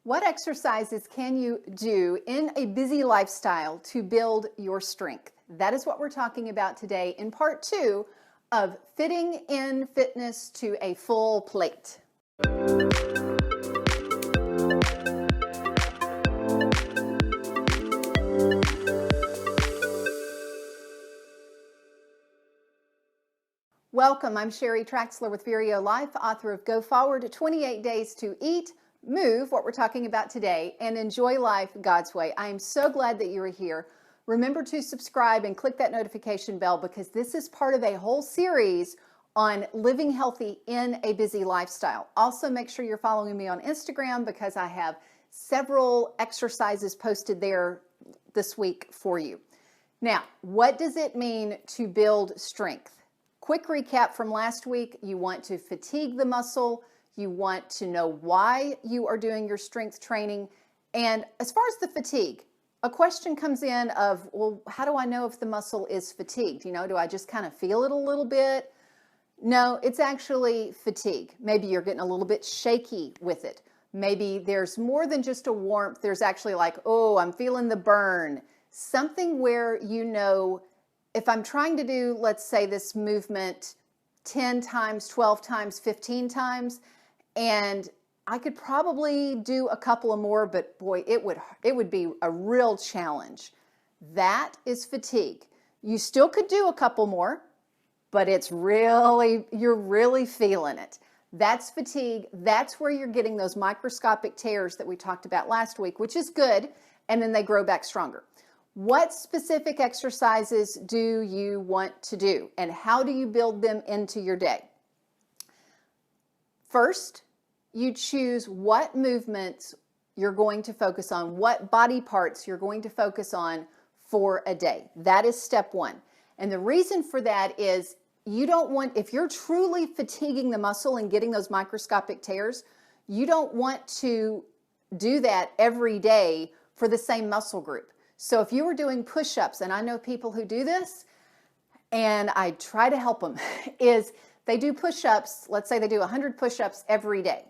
What exercises can you do in a busy lifestyle to build your strength? That is what we're talking about today in part 2 of Fitting in Fitness to a Full Plate. Welcome, I'm Sheri Traxler with Vireo Life, author of Go Forward, 28 Days to Eat, Move, what we're talking about today, and enjoy life God's way. I am so glad that you are here. Remember to subscribe and click that notification bell because this is part of a whole series on living healthy in a busy lifestyle. Also, make sure you're following me on Instagram because I have several exercises posted there this week for you. Now, what does it mean to build strength? Quick recap from last week. You want to fatigue the muscle. You want to know why you are doing your strength training. And as far as the fatigue, a question comes in of, well, how do I know if the muscle is fatigued? Do I just kind of feel it a little bit? No, it's actually fatigue. Maybe you're getting a little bit shaky with it. Maybe there's more than just a warmth. There's actually like, oh, I'm feeling the burn. Something where if I'm trying to do, let's say, this movement 10 times, 12 times, 15 times, and I could probably do a couple of more, but boy, it would be a real challenge. That is fatigue. You still could do a couple more, but you're really feeling it. That's fatigue. That's where you're getting those microscopic tears that we talked about last week, which is good, and then they grow back stronger. What specific exercises do you want to do, and how do you build them into your day? First, you choose what movements you're going to focus on, what body parts you're going to focus on for a day. That is step one. And the reason for that is if you're truly fatiguing the muscle and getting those microscopic tears, you don't want to do that every day for the same muscle group. So if you were doing push-ups, and I know people who do this, and I try to help them, is they do push-ups, let's say they do 100 push-ups every day.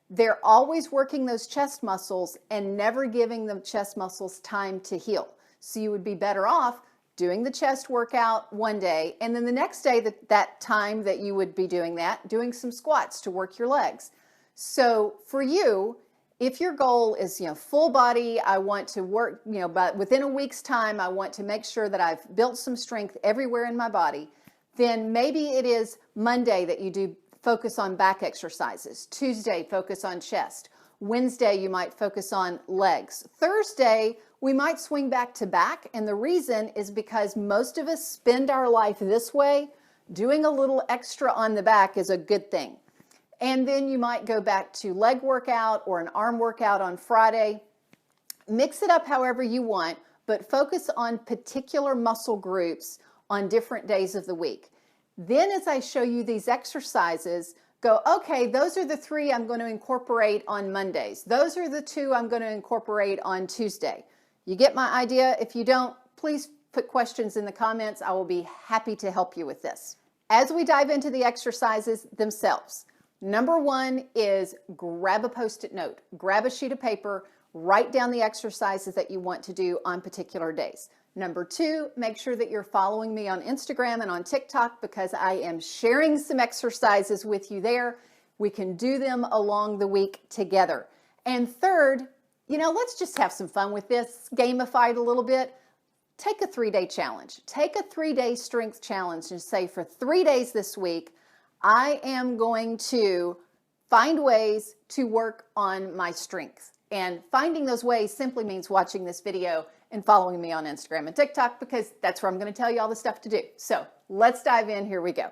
They're always working those chest muscles and never giving the chest muscles time to heal. So you would be better off doing the chest workout one day, and then the next day, that time that you would be doing that, doing some squats to work your legs. So for you, if your goal is, full body, I want to work, but within a week's time, I want to make sure that I've built some strength everywhere in my body, then maybe it is Monday that you do focus on back exercises. Tuesday, focus on chest. Wednesday, you might focus on legs. Thursday, we might swing back to back, and the reason is because most of us spend our life this way. Doing a little extra on the back is a good thing. And then you might go back to leg workout or an arm workout on Friday. Mix it up however you want, but focus on particular muscle groups on different days of the week. Then as I show you these exercises, go, okay, those are the 3 I'm going to incorporate on Mondays. Those are the 2 I'm going to incorporate on Tuesday. You get my idea? If you don't, please put questions in the comments. I will be happy to help you with this. As we dive into the exercises themselves, number 1 is grab a Post-it note, grab a sheet of paper, write down the exercises that you want to do on particular days. Number 2, make sure that you're following me on Instagram and on TikTok because I am sharing some exercises with you there. We can do them along the week together. And third, let's just have some fun with this, gamify it a little bit. Take a 3-day challenge. Take a 3-day strength challenge and say for 3 days this week, I am going to find ways to work on my strength. And finding those ways simply means watching this video and following me on Instagram and TikTok because that's where I'm going to tell you all the stuff to do. So let's dive in. Here we go.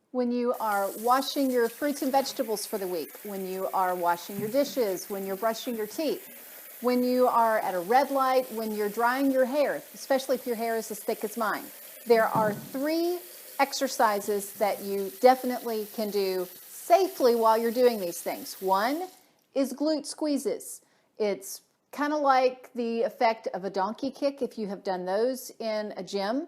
When you are washing your fruits and vegetables for the week, when you are washing your dishes, when you're brushing your teeth, when you are at a red light, when you're drying your hair, especially if your hair is as thick as mine, there are 3 exercises that you definitely can do safely while you're doing these things. 1 is glute squeezes. It's kind of like the effect of a donkey kick if you have done those in a gym,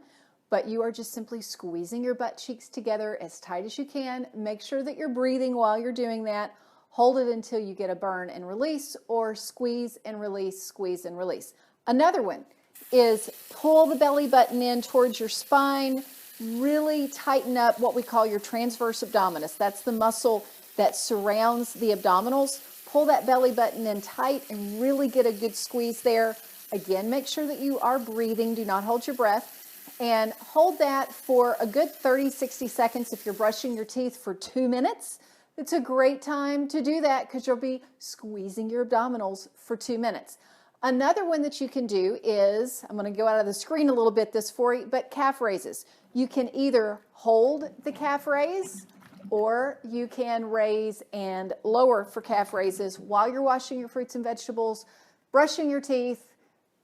but you are just simply squeezing your butt cheeks together as tight as you can. Make sure that you're breathing while you're doing that. Hold it until you get a burn and release, or squeeze and release, squeeze and release. Another one is pull the belly button in towards your spine. Really tighten up what we call your transverse abdominis. That's the muscle that surrounds the abdominals. Pull that belly button in tight and really get a good squeeze there. Again, make sure that you are breathing. Do not hold your breath. And hold that for a good 30-60 seconds. If you're brushing your teeth for 2 minutes, it's a great time to do that because you'll be squeezing your abdominals for 2 minutes. Another one that you can do is, I'm going to go out of the screen a little bit this for you, but calf raises. You can either hold the calf raise, or you can raise and lower for calf raises while you're washing your fruits and vegetables, brushing your teeth.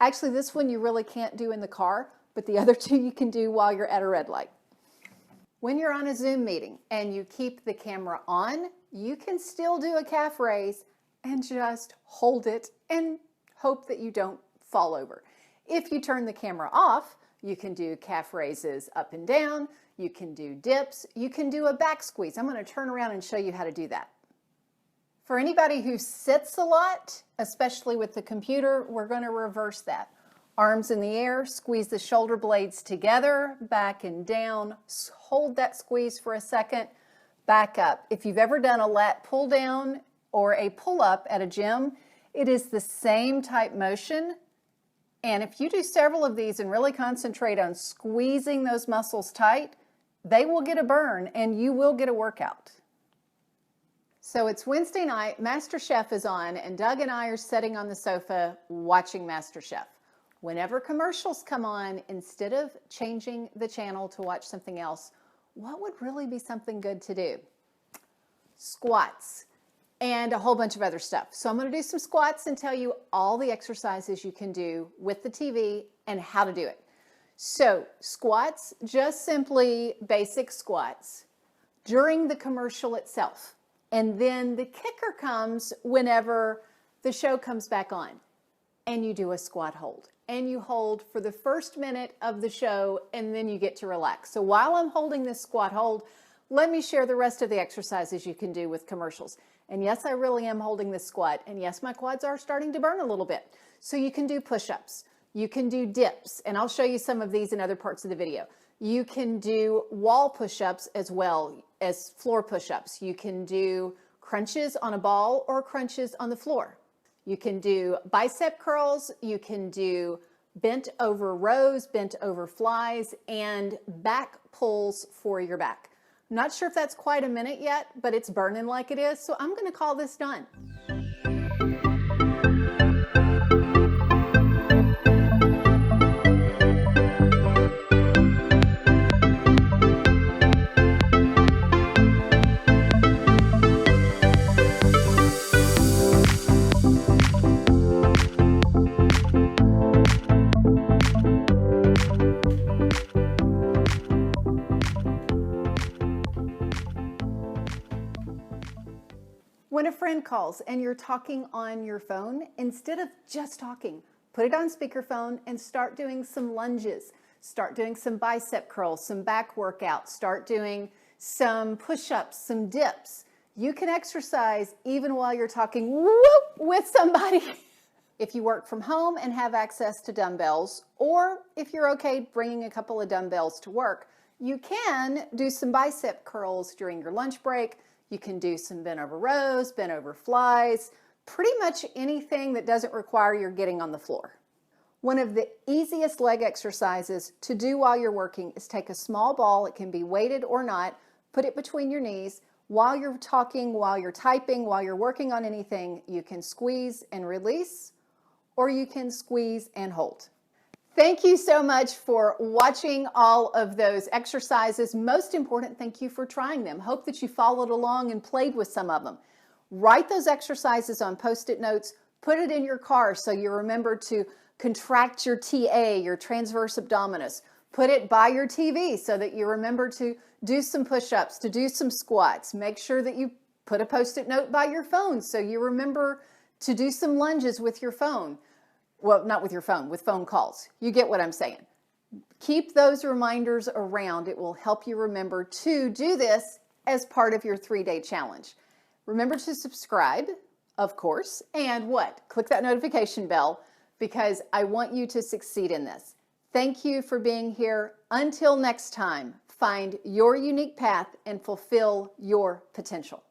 Actually, this one you really can't do in the car, but the other two you can do while you're at a red light. When you're on a Zoom meeting and you keep the camera on, you can still do a calf raise and just hold it and hope that you don't fall over. If you turn the camera off, you can do calf raises up and down, you can do dips, you can do a back squeeze. I'm going to turn around and show you how to do that. For anybody who sits a lot, especially with the computer, we're going to reverse that. Arms in the air, squeeze the shoulder blades together, back and down, hold that squeeze for a second, back up. If you've ever done a lat pull down or a pull up at a gym, it is the same type motion. And if you do several of these and really concentrate on squeezing those muscles tight, they will get a burn and you will get a workout. So it's Wednesday night, MasterChef is on, and Doug and I are sitting on the sofa watching MasterChef. Whenever commercials come on, instead of changing the channel to watch something else, what would really be something good to do? Squats and a whole bunch of other stuff. So I'm going to do some squats and tell you all the exercises you can do with the TV and how to do it. So squats, just simply basic squats during the commercial itself. And then the kicker comes whenever the show comes back on and you do a squat hold. And you hold for the first minute of the show and then you get to relax. So while I'm holding this squat hold, let me share the rest of the exercises you can do with commercials. And yes, I really am holding this squat. And yes, my quads are starting to burn a little bit. So you can do push-ups. You can do dips. And I'll show you some of these in other parts of the video. You can do wall push-ups as well as floor push-ups. You can do crunches on a ball or crunches on the floor. You can do bicep curls. You can do bent over rows, bent over flies, and back pulls for your back. I'm not sure if that's quite a minute yet, but it's burning like it is, so I'm going to call this done. When a friend calls and you're talking on your phone, instead of just talking, put it on speakerphone and start doing some lunges. Start doing some bicep curls, some back workouts. Start doing some push-ups, some dips. You can exercise even while you're talking with somebody. If you work from home and have access to dumbbells, or if you're okay bringing a couple of dumbbells to work, you can do some bicep curls during your lunch break. You can do some bent over rows, bent over flies, pretty much anything that doesn't require your getting on the floor. One of the easiest leg exercises to do while you're working is take a small ball, it can be weighted or not, put it between your knees. While you're talking, while you're typing, while you're working on anything, you can squeeze and release, or you can squeeze and hold. Thank you so much for watching all of those exercises. Most important, thank you for trying them. Hope that you followed along and played with some of them. Write those exercises on Post-it notes. Put it in your car so you remember to contract your TA, your transverse abdominis. Put it by your TV so that you remember to do some push-ups, to do some squats. Make sure that you put a Post-it note by your phone so you remember to do some lunges with your phone. Well, not with your phone, with phone calls. You get what I'm saying. Keep those reminders around. It will help you remember to do this as part of your 3-day challenge. Remember to subscribe, of course, and what? Click that notification bell because I want you to succeed in this. Thank you for being here. Until next time, find your unique path and fulfill your potential.